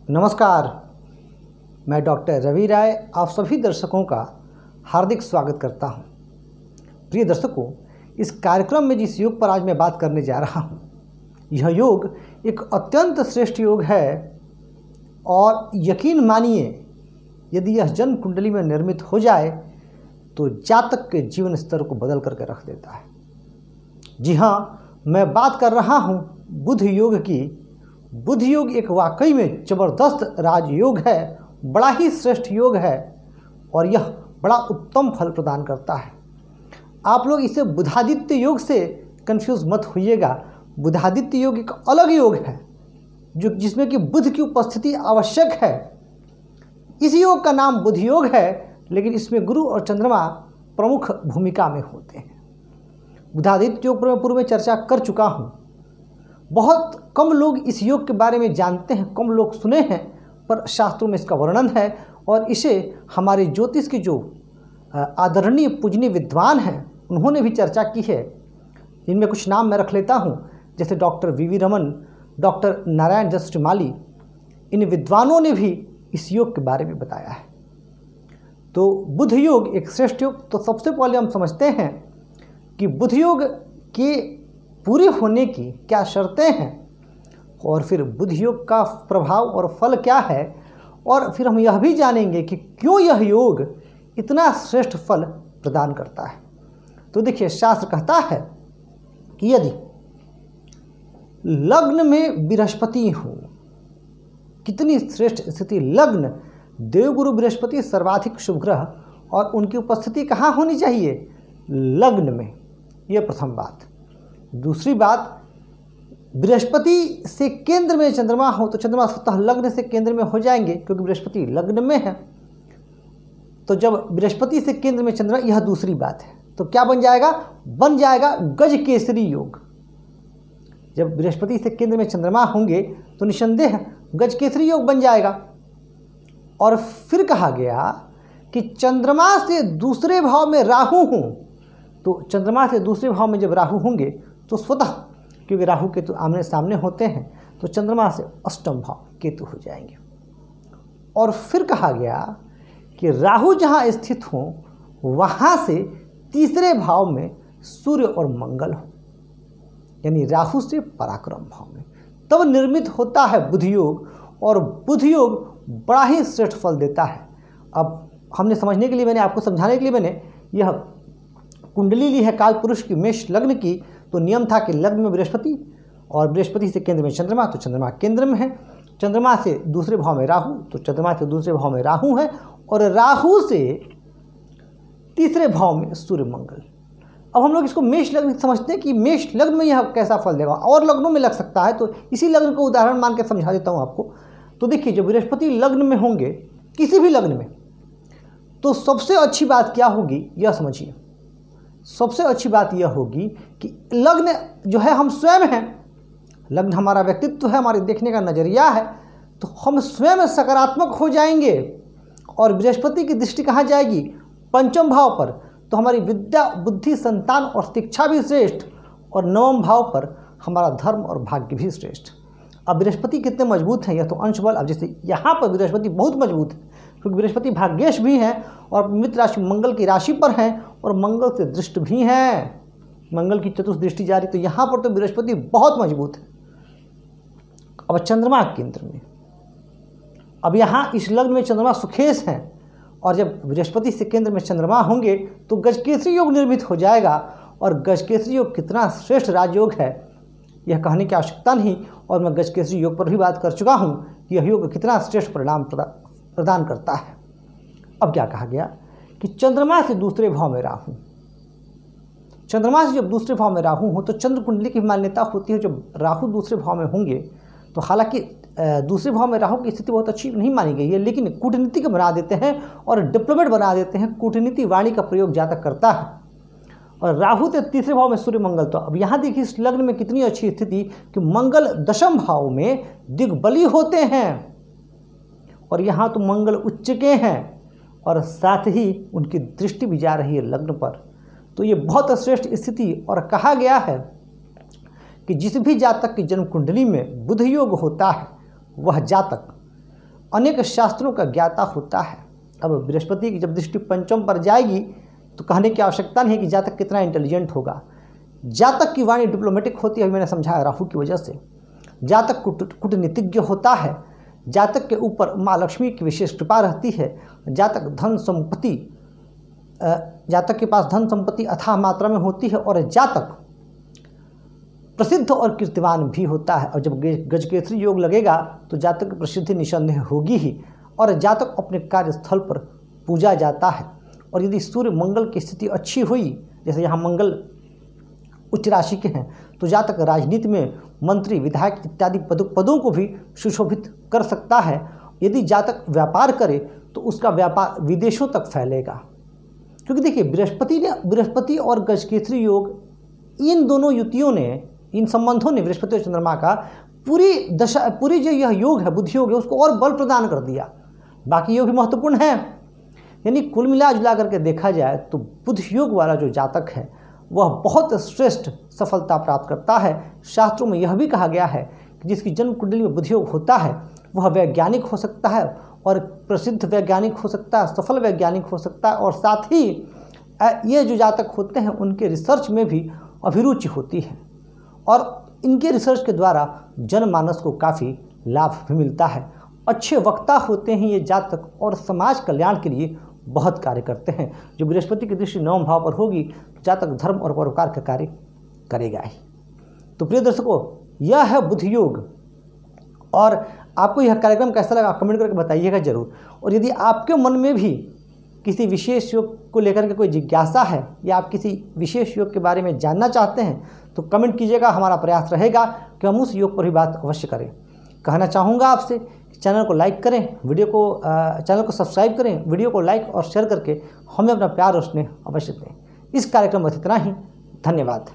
नमस्कार, मैं डॉक्टर रवि राय आप सभी दर्शकों का हार्दिक स्वागत करता हूं। प्रिय दर्शकों, इस कार्यक्रम में जिस योग पर आज मैं बात करने जा रहा हूं, यह योग एक अत्यंत श्रेष्ठ योग है और यकीन मानिए, यदि यह जन्म कुंडली में निर्मित हो जाए तो जातक के जीवन स्तर को बदल करके रख देता है। जी हाँ, मैं बात कर रहा हूं बुध योग की। बुध योग एक वाकई में जबरदस्त राजयोग है, बड़ा ही श्रेष्ठ योग है और यह बड़ा उत्तम फल प्रदान करता है। आप लोग इसे बुधादित्य योग से कंफ्यूज मत होइएगा। बुधादित्य योग एक अलग योग है जिसमें कि बुध की उपस्थिति आवश्यक है। इस योग का नाम बुध योग है, लेकिन इसमें गुरु और चंद्रमा प्रमुख भूमिका में होते हैं। बुधादित्य योग पर मैं पूर्व में चर्चा कर चुका हूँ। बहुत कम लोग इस योग के बारे में जानते हैं, कम लोग सुने हैं, पर शास्त्रों में इसका वर्णन है और इसे हमारे ज्योतिष के जो आदरणीय पूजनीय विद्वान हैं उन्होंने भी चर्चा की है। इनमें कुछ नाम मैं रख लेता हूँ, जैसे doctor V Raman, doctor Narayan जस्टमाली। इन विद्वानों ने भी इस योग के बारे में बताया है। तो बुध योग एक श्रेष्ठ योग। तो सबसे पहले हम समझते हैं कि बुध योग के पूरे होने की क्या शर्तें हैं और फिर बुध योग का प्रभाव और फल क्या है, और फिर हम यह भी जानेंगे कि क्यों यह योग इतना श्रेष्ठ फल प्रदान करता है। तो देखिए, शास्त्र कहता है कि यदि लग्न में बृहस्पति हो, कितनी श्रेष्ठ स्थिति! लग्न, देवगुरु बृहस्पति सर्वाधिक शुभ ग्रह, और उनकी उपस्थिति कहाँ होनी चाहिए? लग्न में। यह प्रथम बात। दूसरी बात, बृहस्पति से केंद्र में चंद्रमा हो तो चंद्रमा स्वतः लग्न से केंद्र में हो जाएंगे, क्योंकि बृहस्पति लग्न में है। तो जब बृहस्पति से केंद्र में चंद्रमा, यह दूसरी बात है। तो क्या बन जाएगा? बन जाएगा गज केसरी योग। जब बृहस्पति से केंद्र में चंद्रमा होंगे तो निसंदेह गज केसरी योग बन जाएगा। और फिर कहा गया कि चंद्रमा से दूसरे भाव में राहु हों, तो चंद्रमा से दूसरे भाव में जब राहु होंगे तो स्वतः, क्योंकि राहु केतु आमने सामने होते हैं, तो चंद्रमा से अष्टम भाव केतु हो जाएंगे। और फिर कहा गया कि राहु जहाँ स्थित हो वहाँ से तीसरे भाव में सूर्य और मंगल हो, यानी राहु से पराक्रम भाव में, तब निर्मित होता है बुध योग। और बुध योग बड़ा ही श्रेष्ठ फल देता है। अब हमने समझने के लिए, मैंने आपको समझाने के लिए मैंने यह कुंडली ली है काल पुरुष की, मेष लग्न की। तो नियम था कि लग्न में बृहस्पति और बृहस्पति से केंद्र में चंद्रमा, तो चंद्रमा केंद्र में है। चंद्रमा से दूसरे भाव में राहु, तो चंद्रमा से दूसरे भाव में राहु है, और राहु से तीसरे भाव में सूर्य मंगल। अब हम लोग इसको मेष लग्न समझते हैं कि मेष लग्न में यह कैसा फल देगा, और लग्नों में लग सकता है। तो इसी लग्न को उदाहरण मान के समझा देता हूँ आपको। तो देखिए, जब बृहस्पति लग्न में होंगे, किसी भी लग्न में, तो सबसे अच्छी बात क्या होगी यह समझिए। सबसे अच्छी बात यह होगी कि लग्न जो है हम स्वयं हैं, लग्न हमारा व्यक्तित्व है, हमारे देखने का नज़रिया है, तो हम स्वयं सकारात्मक हो जाएंगे। और बृहस्पति की दृष्टि कहाँ जाएगी? पंचम भाव पर। तो हमारी विद्या, बुद्धि, संतान और शिक्षा भी श्रेष्ठ, और नवम भाव पर हमारा धर्म और भाग्य भी श्रेष्ठ। अब बृहस्पति कितने मजबूत हैं, यह तो अंश बल। अब जैसे यहाँ पर बृहस्पति बहुत मजबूत है, क्योंकि बृहस्पति भाग्येश भी हैं और मित्र राशि मंगल की राशि पर हैं, और मंगल से दृष्ट भी हैं, मंगल की चतुर्थ दृष्टि जारी। तो यहाँ पर तो बृहस्पति बहुत मजबूत है। अब चंद्रमा केंद्र में, अब यहाँ इस लग्न में चंद्रमा सुखेश हैं, और जब बृहस्पति से केंद्र में चंद्रमा होंगे तो गजकेसरी योग निर्मित हो जाएगा। और गजकेसरी योग कितना श्रेष्ठ राजयोग है, यह कहने की आवश्यकता नहीं, और मैं गजकेसरी योग पर भी बात कर चुका हूँ। यह योग कितना श्रेष्ठ परिणाम प्रदान करता है। अब क्या कहा गया कि चंद्रमा से दूसरे भाव में राहु, चंद्रमा से जब दूसरे भाव में राहु हो तो चंद्र कुंडली की मान्यता होती है, जब राहु दूसरे भाव में होंगे तो हालांकि दूसरे भाव में राहु की स्थिति बहुत अच्छी नहीं मानी गई है, लेकिन कूटनीति को बना देते हैं और डिप्लोमेट बना देते हैं। कूटनीति वाणी का प्रयोग जातक करता है। और राहु के तीसरे भाव में सूर्य मंगल। तो अब यहाँ देखिए इस लग्न में कितनी अच्छी स्थिति कि मंगल दशम भाव में दिग्बली होते हैं, और यहाँ तो मंगल उच्च के हैं, और साथ ही उनकी दृष्टि भी जा रही है लग्न पर। तो ये बहुत श्रेष्ठ स्थिति। और कहा गया है कि जिस भी जातक की जन्म कुंडली में बुध योग होता है, वह जातक अनेक शास्त्रों का ज्ञाता होता है। अब बृहस्पति की जब दृष्टि पंचम पर जाएगी तो कहने की आवश्यकता नहीं है कि जातक कितना इंटेलिजेंट होगा। जातक की वाणी डिप्लोमेटिक होती है, मैंने समझाया राहु की वजह से। जातक कूटनीतिज्ञ होता है। जातक के ऊपर माँ लक्ष्मी की विशेष कृपा रहती है। जातक जातक के पास धन संपत्ति अथाह मात्रा में होती है और जातक प्रसिद्ध और कीर्तिवान भी होता है। और जब गजकेसरी योग लगेगा तो जातक की प्रसिद्धि निसंदेह होगी ही, और जातक अपने कार्यस्थल पर पूजा जाता है। और यदि सूर्य मंगल की स्थिति अच्छी हुई, जैसे यहाँ मंगल उच्च राशि के हैं, तो जातक राजनीति में मंत्री, विधायक इत्यादि पदों को भी सुशोभित कर सकता है। यदि जातक व्यापार करे तो उसका व्यापार विदेशों तक फैलेगा। क्योंकि देखिए बृहस्पति और गजकेसरी योग, इन दोनों युतियों ने, इन संबंधों ने बृहस्पति और चंद्रमा का पूरी जो यह योग है, बुद्धि योग है, उसको और बल प्रदान कर दिया। बाकी योग भी महत्वपूर्ण है। यानी कुल मिला जुला करके देखा जाए तो बुद्धि योग वाला जो जातक है वह बहुत श्रेष्ठ सफलता प्राप्त करता है। शास्त्रों में यह भी कहा गया है कि जिसकी जन्म कुंडली में बुद्धि योग होता है वह वैज्ञानिक हो सकता है, और प्रसिद्ध वैज्ञानिक हो सकता है, सफल वैज्ञानिक हो सकता है, और साथ ही ये जो जातक होते हैं उनके रिसर्च में भी अभिरुचि होती है, और इनके रिसर्च के द्वारा जनमानस को काफ़ी लाभ भी मिलता है। अच्छे वक्ता होते हैं ये जातक, और समाज कल्याण के लिए बहुत कार्य करते हैं। जो बृहस्पति की दृष्टि 9वें भाव पर होगी तो जातक धर्म और परोपकार का कार्य करेगा ही। तो प्रिय दर्शकों, यह है बुद्धि योग, और आपको यह कार्यक्रम कैसा लगा कमेंट करके बताइएगा जरूर। और यदि आपके मन में भी किसी विशेष योग को लेकर के कोई जिज्ञासा है, या आप किसी विशेष योग के बारे में जानना चाहते हैं, तो कमेंट कीजिएगा। हमारा प्रयास रहेगा कि हम उस योग पर भी बात अवश्य करें। कहना चाहूँगा आपसे कि चैनल को लाइक करें, चैनल को सब्सक्राइब करें, वीडियो को लाइक और शेयर करके हमें अपना प्यार और स्नेह अवश्य दें। इस कार्यक्रम में इतना ही। धन्यवाद।